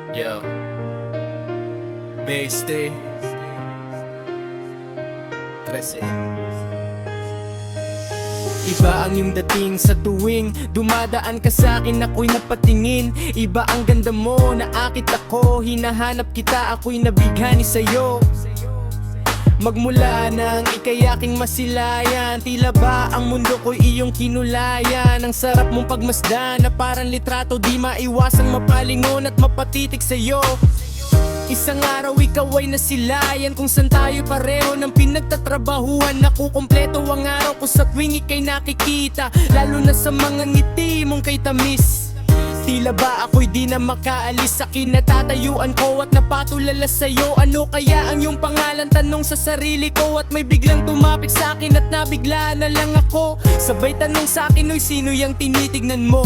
Yo, Beste 13. Iba ang iyong dating sa tuwing dumadaan ka sa'kin, ako'y napatingin. Iba ang ganda mo, naakit ako, hinahanap kita, ako'y nabighani sa'yo. Magmula nang ika'y aking masilayan, tila ba ang mundo ko'y iyong kinulayan. Ang sarap mong pagmasdan na parang litrato, di maiwasang mapalingon at mapatitik sa'yo. Isang araw ikaw ay nasilayan, kung saan tayo pareho ng pinagtatrabahuhan. Nakukumpleto ang araw ko sa tuwing ika'y nakikita, lalo na sa mga ngiti mong kay tamis. Tila ba ako'y di na makaalis sa kinatatayuan ko at napatulala sa'yo. Ano kaya ang iyong pangalan? Tanong sa sarili ko at may biglang tumapik sa'kin at nabigla na lang ako. Sabay tanong sa'kin, oy sino yung tinitignan mo?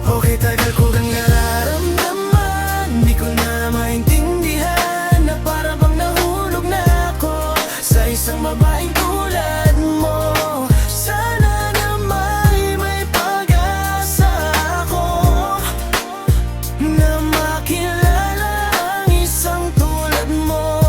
Okay, tagal ko kang nararamdaman, di ko na maintindihan na para bang nahulog na ako sa isang babaeng tulad mo. Sana na may pag-asa ako na makilala ang isang tulad mo.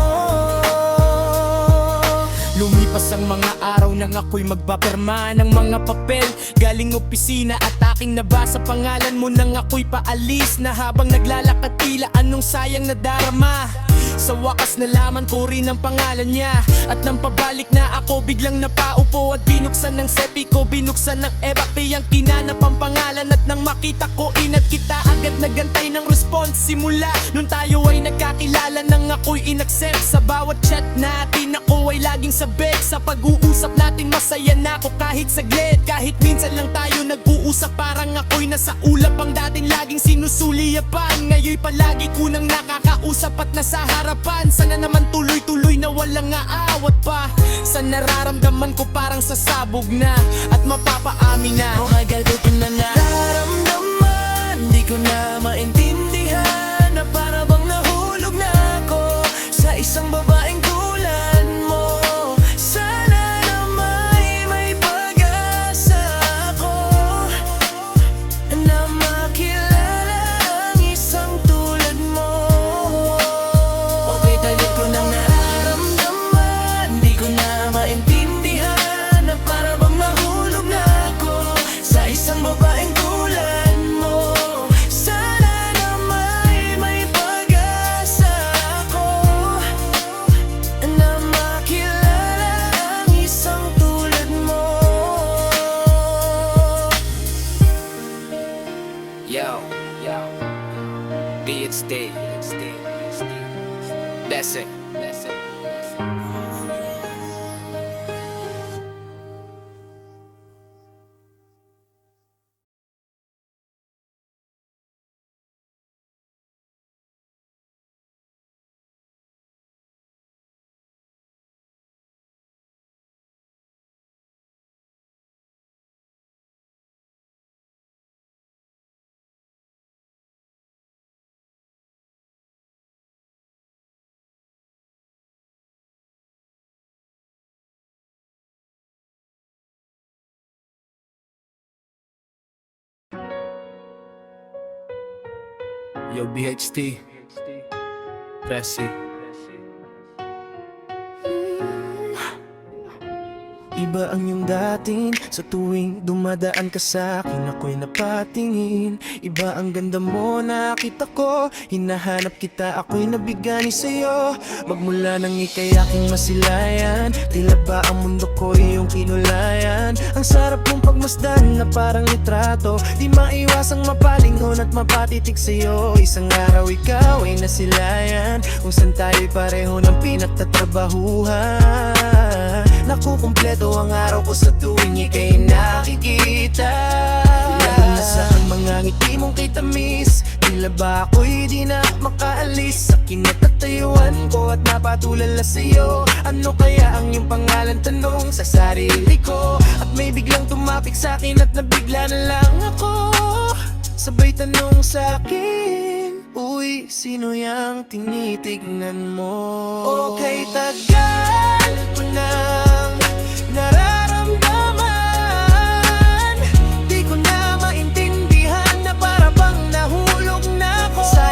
Lumipas ang mga araw nang ako'y magpapirma ng mga papel galing opisina at aking nabasa pangalan mo nang ako'y paalis. Na habang naglalakad tila anong sayang na darama, sa wakas nalaman ko rin ang pangalan niya. At nang pabalik na ako biglang napaupo at binuksan ng sepi ko, binuksan ng evape ang kinanap ang pangalan. At nang makita ko inat kita, agad nagantay ng response. Simula nung tayo ay nagkakilala nang ako'y inaccept. Sa bawat chat natin ako ay laging sabik. Sa pag-uusap natin masaya na ako kahit saglit. Kahit minsan lang tayo nag-uusap parang ako'y nasa ulap. Ang dating laging sinusuliyapan, ngayon'y palagi ko nang nakakausap at nasa harapan. Sana naman tuloy-tuloy na walang aawat pa. Sa nararamdaman ko parang sasabog na at mapapaamin na. Okay, tagal ko na nararamdaman, di ko na maintindihan na para bang nahulog na ako sa isang babaeng tulad mo. Sana na may pag-asa ako na makilala ang isang tulad mo. Okay, tagal ko na nararamdaman, di ko na maintindihan na para bang nahulog na ako sa isang babaeng tulad mo. Sana na may pag-asa ako na makilala ang isang tulad mo. Yo, BHD, that's it. Yo, BHT, Pressy. Iba ang iyong dating sa tuwing dumadaan ka sa'kin, ako'y napatingin. Iba ang ganda mo, nakita ko, hinahanap kita, ako'y nabigani sa'yo. Magmula nang ika'y aking masilayan, tila ba ang mundo ko iyong kinulayan. Ang sarap mong pagmasdan na parang litrato, di maiwasang mapalingon at mapatitik sa'yo. Isang araw ikaw ay nasilayan, kung saan tayo'y pareho ng pinagtatrabahuhan. Nakukumpleto ang araw ko sa tuwing ika'y nakikita, lalo na sa mga ngiti mong kay tamis. Tila ba ako'y di na makaalis sa kinatatayuan ko at napatulala sa'yo. Ano kaya ang iyong pangalan? Tanong sa sarili ko at may biglang tumapik sa'kin at nabigla na lang ako. Sabay tanong sa'kin, uy, sino yang tinitignan mo? Okay, tagal ko nang nararamdaman, di ko na maintindihan na para bang nahulog na ako sa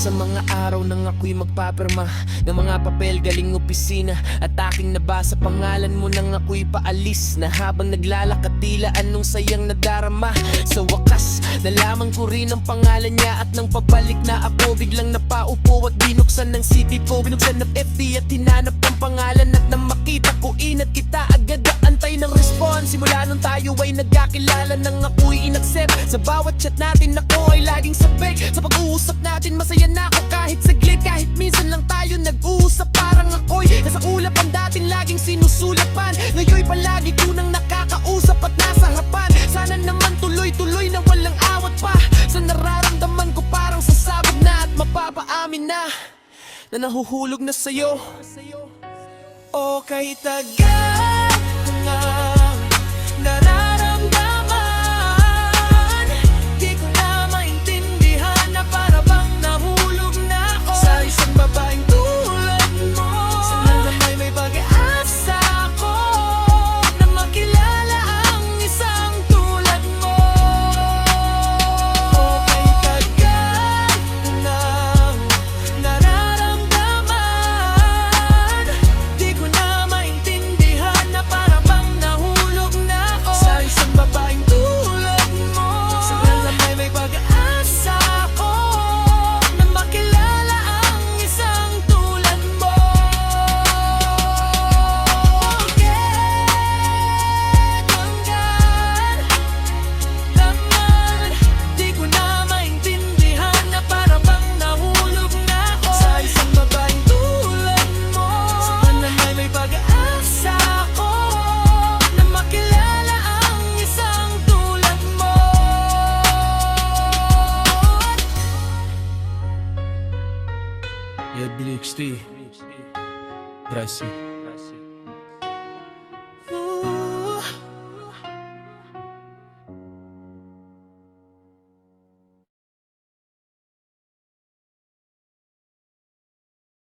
sa mga araw nang ako'y magpapirma ng mga papel galing opisina, at aking nabasa pangalan mo nang ako'y paalis, na habang naglalakad tila anong sayang nadarama. Sa wakas, nalaman ko rin ang pangalan niya, at nang pabalik na ako, biglang napaupo at binuksan ng city ko. Binuksan ng FB at hinanap ang pangalan, at nang makita ko inat kita agad antay ng response. Simula nung tayo ay nagkakilala, nang ako'y inaccept. Sa bawat chat natin ako ay laging sabay. Sa pag-uusap natin masaya na ako kahit saglit, kahit minsan lang tayo nag-uusap. Parang ako'y nasa ulap, ang dating laging sinusulapan, ngayon'y palagi ko nang nakakausap at nasa harapan. Sana naman tuloy-tuloy na walang awat pa. Sa nararamdaman ko parang sasabog na, at mapapaamin na nahuhulog na sa'yo. O kahit tagal ko nga nararamdaman, di ko na maintindihan na para bang nahulog na ako sa isang babaeng tulad mo. Sana naman may pag-asa ko na makilala ang isang tulad mo. O kahit tagal ko nang nararamdaman, di ko na maintindihan na para bang nahulog na ako sa isang babaeng tulad mo. Sana naman may pag-asa ko na makilala ang isang tulad mo. Hanggan naman, di ko na maintindihan na para bang nahulog na ako sa isang babaeng tulad mo. Sana naman may pag-asa ko na makilala ang isang tulad mo. Я Билик Шти. Здрасте.